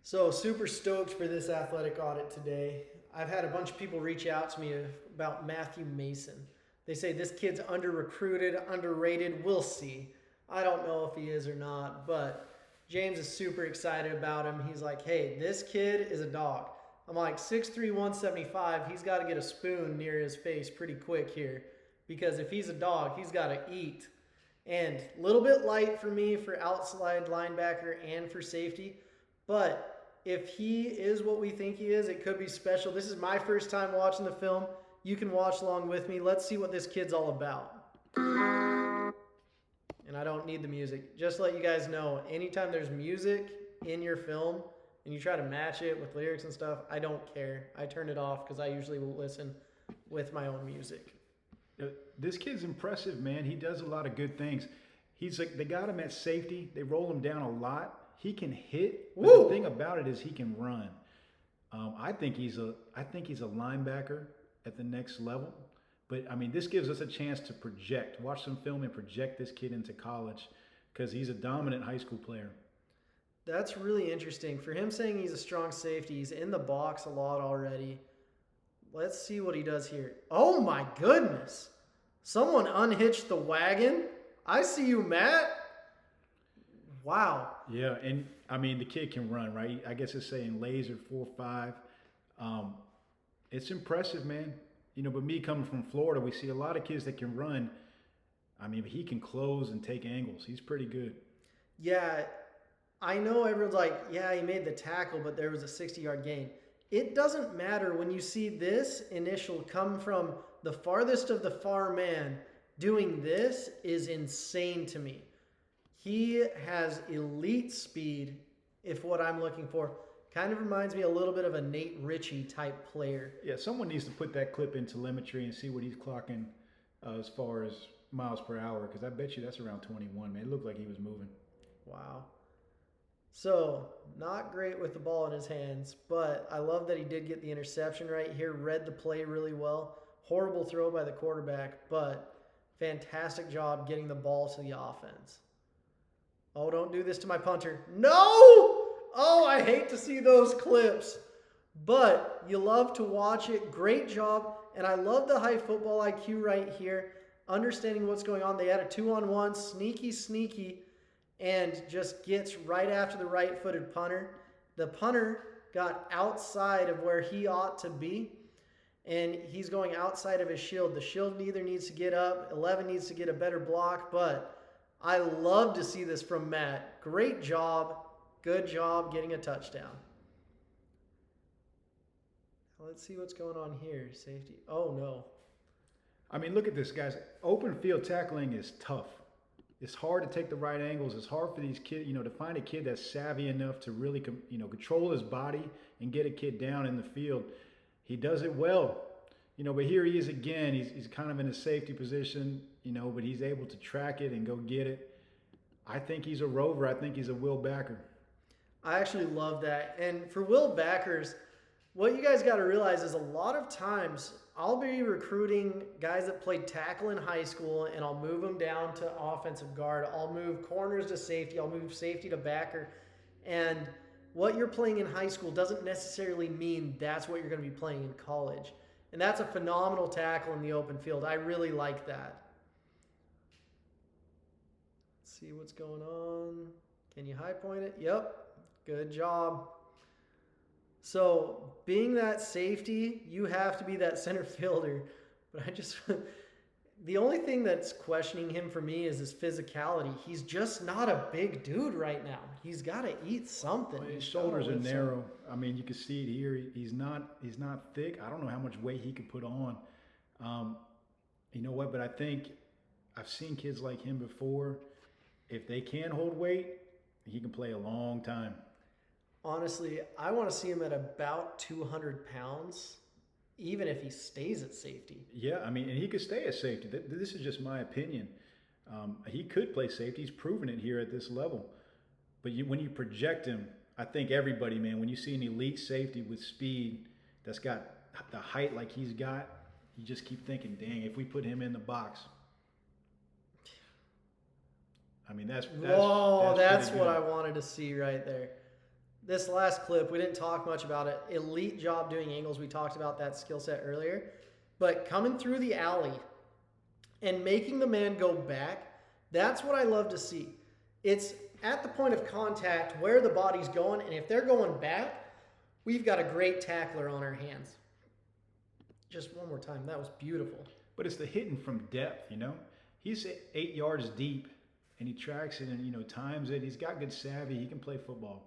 So, super stoked for this athletic audit today. I've had a bunch of people reach out to me about Matthew Mason. They say this kid's under recruited, underrated. We'll see. I don't know if he is or not, but James is super excited about him. He's like, hey, this kid is a dog. I'm like, 6'3", 175. He's got to get a spoon near his face pretty quick here because if he's a dog, he's got to eat. And a little bit light for me for outside linebacker and for safety, but if he is what we think he is, it could be special. This is my first time watching the film. You can watch along with me. Let's see what this kid's all about. And I don't need the music. Just to let you guys know, anytime there's music in your film and you try to match it with lyrics and stuff, I don't care. I turn it off because I usually will listen with my own music. This kid's impressive, man. He does a lot of good things. He's like, they got him at safety. They roll him down a lot. He can hit. But the thing about it is he can run. I think he's a linebacker at the next level. But I mean, this gives us a chance to project, watch some film, and project this kid into college because he's a dominant high school player. That's really interesting. For him saying he's a strong safety, he's in the box a lot already. Let's see what he does here. Oh my goodness. Someone unhitched the wagon. I see you, Matt. Wow. Yeah, and I mean, the kid can run, right? I guess it's saying laser 4.5. It's impressive, man. You know, but me coming from Florida, we see a lot of kids that can run. I mean, he can close and take angles. He's pretty good. Yeah, I know everyone's like, yeah, he made the tackle, but there was a 60-yard gain. It doesn't matter when you see this initial come from the farthest of the far man. Doing this is insane to me. He has elite speed, if what I'm looking for. Kind of reminds me a little bit of a Nate Ritchie type player. Yeah, someone needs to put that clip in telemetry and see what he's clocking as far as miles per hour, because I bet you that's around 21, man. It looked like he was moving. Wow. So, not great with the ball in his hands, but I love that he did get the interception right here, read the play really well. Horrible throw by the quarterback, but fantastic job getting the ball to the offense. Oh, don't do this to my punter. No! Oh, I hate to see those clips. But you love to watch it. Great job. And I love the high football IQ right here. Understanding what's going on. They had a 2-on-1. Sneaky. And just gets right after the right-footed punter. The punter got outside of where he ought to be. And he's going outside of his shield. The shield either needs to get up. 11 needs to get a better block. But I love to see this from Matt. Great job. Good job getting a touchdown. Let's see what's going on here. Safety. Oh, no. I mean, look at this, guys. Open field tackling is tough. It's hard to take the right angles. It's hard for these kids, to find a kid that's savvy enough to really, control his body and get a kid down in the field. He does it well. But here he is again. He's kind of in a safety position, but he's able to track it and go get it. I think he's a rover. I think he's a Will backer. I actually love that. And for Will backers, what you guys got to realize is a lot of times I'll be recruiting guys that played tackle in high school and I'll move them down to offensive guard. I'll move corners to safety. I'll move safety to backer. And what you're playing in high school doesn't necessarily mean that's what you're going to be playing in college. And that's a phenomenal tackle in the open field. I really like that. Let's see what's going on. Can you high point it? Yep. Good job. So, being that safety, you have to be that center fielder. But the only thing that's questioning him for me is his physicality. He's just not a big dude right now. He's got to eat something. Well, his shoulders are narrow. I mean, you can see it here. He's not thick. I don't know how much weight he could put on. You know what? But I think I've seen kids like him before. If they can hold weight, he can play a long time. Honestly, I want to see him at about 200 pounds, even if he stays at safety. Yeah, I mean, and he could stay at safety. This is just my opinion. He could play safety. He's proven it here at this level. But when you project him, I think everybody, man, when you see an elite safety with speed that's got the height like he's got, you just keep thinking, dang, if we put him in the box. I mean, that's what pretty I good. wanted to see right there. This last clip, we didn't talk much about it. Elite job doing angles. We talked about that skill set earlier. But coming through the alley and making the man go back, that's what I love to see. It's at the point of contact where the body's going, and if they're going back, we've got a great tackler on our hands. Just one more time. That was beautiful. But it's the hitting from depth, you know? He's 8 yards deep, and he tracks it and, you know, times it. He's got good savvy. He can play football.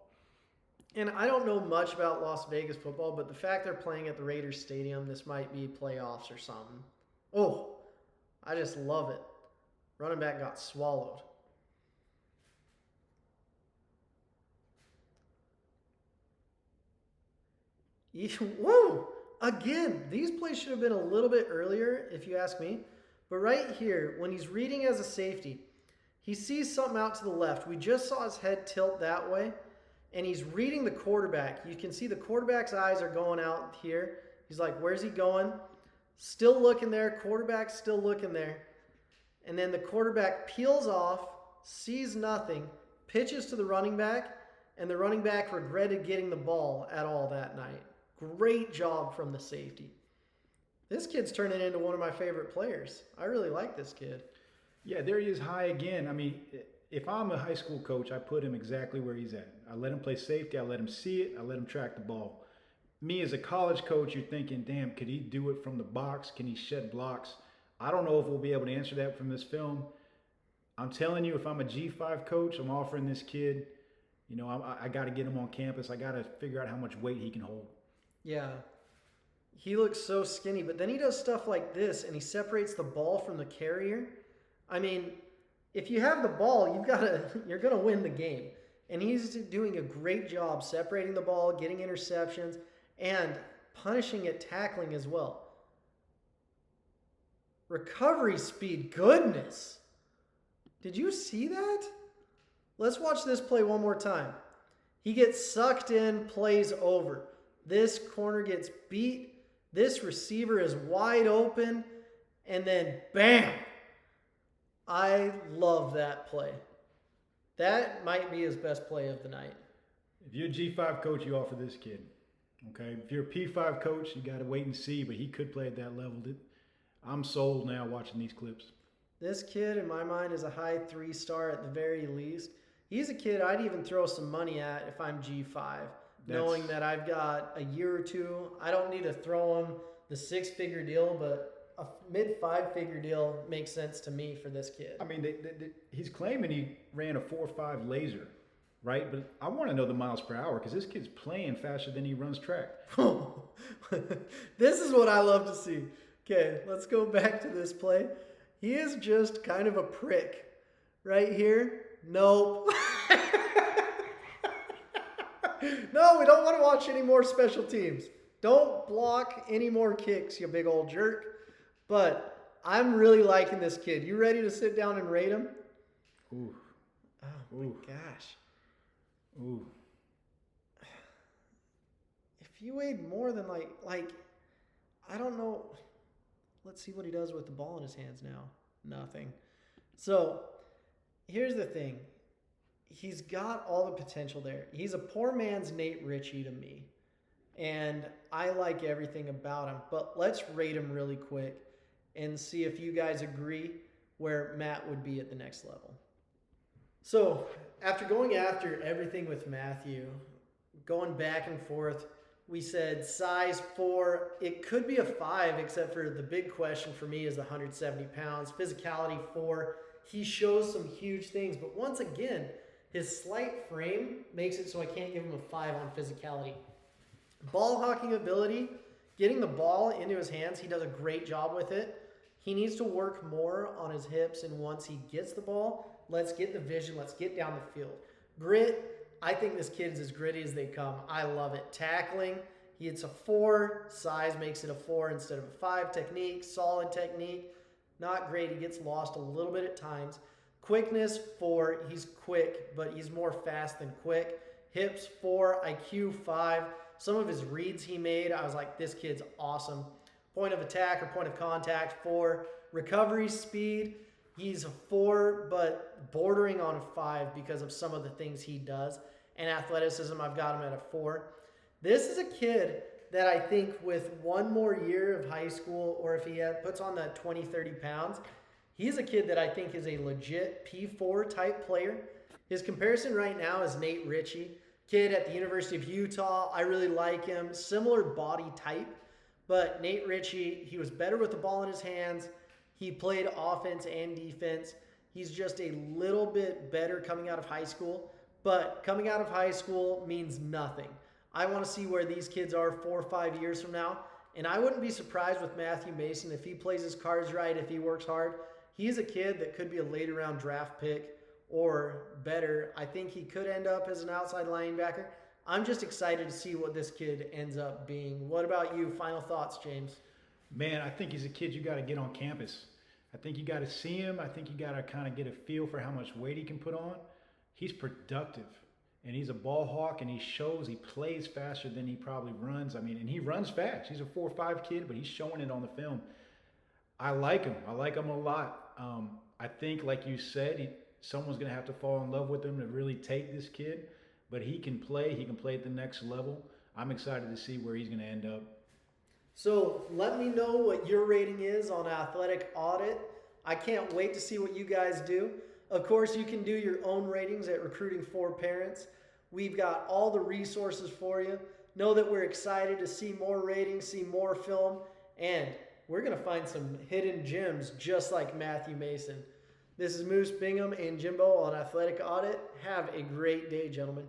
And I don't know much about Las Vegas football, but the fact they're playing at the Raiders Stadium, this might be playoffs or something. Oh, I just love it. Running back got swallowed. Whoa! Again, these plays should have been a little bit earlier, if you ask me. But right here, when he's reading as a safety, he sees something out to the left. We just saw his head tilt that way. And he's reading the quarterback. You can see the quarterback's eyes are going out here. He's like, where's he going? Still looking there. Quarterback's still looking there. And then the quarterback peels off, sees nothing, pitches to the running back, and the running back regretted getting the ball at all that night. Great job from the safety. This kid's turning into one of my favorite players. I really like this kid. Yeah, there he is high again. I mean, if I'm a high school coach, I put him exactly where he's at. I let him play safety. I let him see it. I let him track the ball. Me as a college coach, you're thinking, damn, could he do it from the box? Can he shed blocks? I don't know if we'll be able to answer that from this film. I'm telling you, if I'm a G5 coach, I'm offering this kid, you know, I got to get him on campus. I got to figure out how much weight he can hold. Yeah. He looks so skinny, but then he does stuff like this, and he separates the ball from the carrier. I mean, if you have the ball, you're going to win the game. And he's doing a great job separating the ball, getting interceptions, and punishing at tackling as well. Recovery speed, goodness. Did you see that? Let's watch this play one more time. He gets sucked in, plays over. This corner gets beat. This receiver is wide open. And then, bam! I love that play. That might be his best play of the night. If you're a G5 coach, you offer this kid. Okay? If you're a P5 coach, you got to wait and see, but he could play at that level. I'm sold now watching these clips. This kid, in my mind, is a high 3-star at the very least. He's a kid I'd even throw some money at if I'm G5, knowing that I've got a year or two. I don't need to throw him the 6-figure deal, but a mid-5-figure deal makes sense to me for this kid. I mean, he's claiming he ran a 4.5 laser, right? But I want to know the miles per hour because this kid's playing faster than he runs track. This is what I love to see. Okay, let's go back to this play. He is just kind of a prick. Right here, nope. No, we don't want to watch any more special teams. Don't block any more kicks, you big old jerk. But I'm really liking this kid. You ready to sit down and rate him? Ooh. Oh my gosh. Ooh. If he weighed more than like, I don't know. Let's see what he does with the ball in his hands now. Nothing. So here's the thing. He's got all the potential there. He's a poor man's Nate Ritchie to me. And I like everything about him. But let's rate him really quick and see if you guys agree where Matt would be at the next level. So after going after everything with Matthew, going back and forth, we said size 4. It could be a 5, except for the big question for me is the 170 pounds. Physicality 4. He shows some huge things. But once again, his slight frame makes it so I can't give him a 5 on physicality. Ball hawking ability, getting the ball into his hands, he does a great job with it. He needs to work more on his hips, and once he gets the ball, let's get the vision, let's get down the field. Grit, I think this kid is as gritty as they come. I love it. Tackling, it's a 4. Size makes it a 4 instead of a 5. Technique, solid technique. Not great. He gets lost a little bit at times. Quickness, 4. He's quick, but he's more fast than quick. Hips, 4. IQ, 5. Some of his reads he made, I was like, this kid's awesome. Point of attack or point of contact, 4. Recovery speed, he's a 4, but bordering on a 5 because of some of the things he does. and athleticism, I've got him at a 4. This is a kid that I think with one more year of high school, or if he puts on that 20, 30 pounds, he's a kid that I think is a legit P4 type player. His comparison right now is Nate Ritchie, kid at the University of Utah. I really like him. Similar body type, but Nate Ritchie, he was better with the ball in his hands. He played offense and defense. He's just a little bit better coming out of high school, but coming out of high school means nothing. I want to see where these kids are 4 or 5 years from now, and I wouldn't be surprised with Matthew Mason if he plays his cards right, if he works hard. He's a kid that could be a later round draft pick, or better, I think he could end up as an outside linebacker. I'm just excited to see what this kid ends up being. What about you? Final thoughts, James? Man, I think he's a kid you got to get on campus. I think you got to see him. I think you got to kind of get a feel for how much weight he can put on. He's productive, and he's a ball hawk, and he shows he plays faster than he probably runs. I mean, and he runs fast. He's a 4.5 kid, but he's showing it on the film. I like him. I like him a lot. I think, like you said, someone's going to have to fall in love with him to really take this kid, but he can play. He can play at the next level. I'm excited to see where he's going to end up. So let me know what your rating is on Athletic Audit. I can't wait to see what you guys do. Of course, you can do your own ratings at Recruiting for Parents. We've got all the resources for you. Know that we're excited to see more ratings, see more film, and we're going to find some hidden gems just like Matthew Mason. This is Moose, Bingham, and Jimbo on Athletic Audit. Have a great day, gentlemen.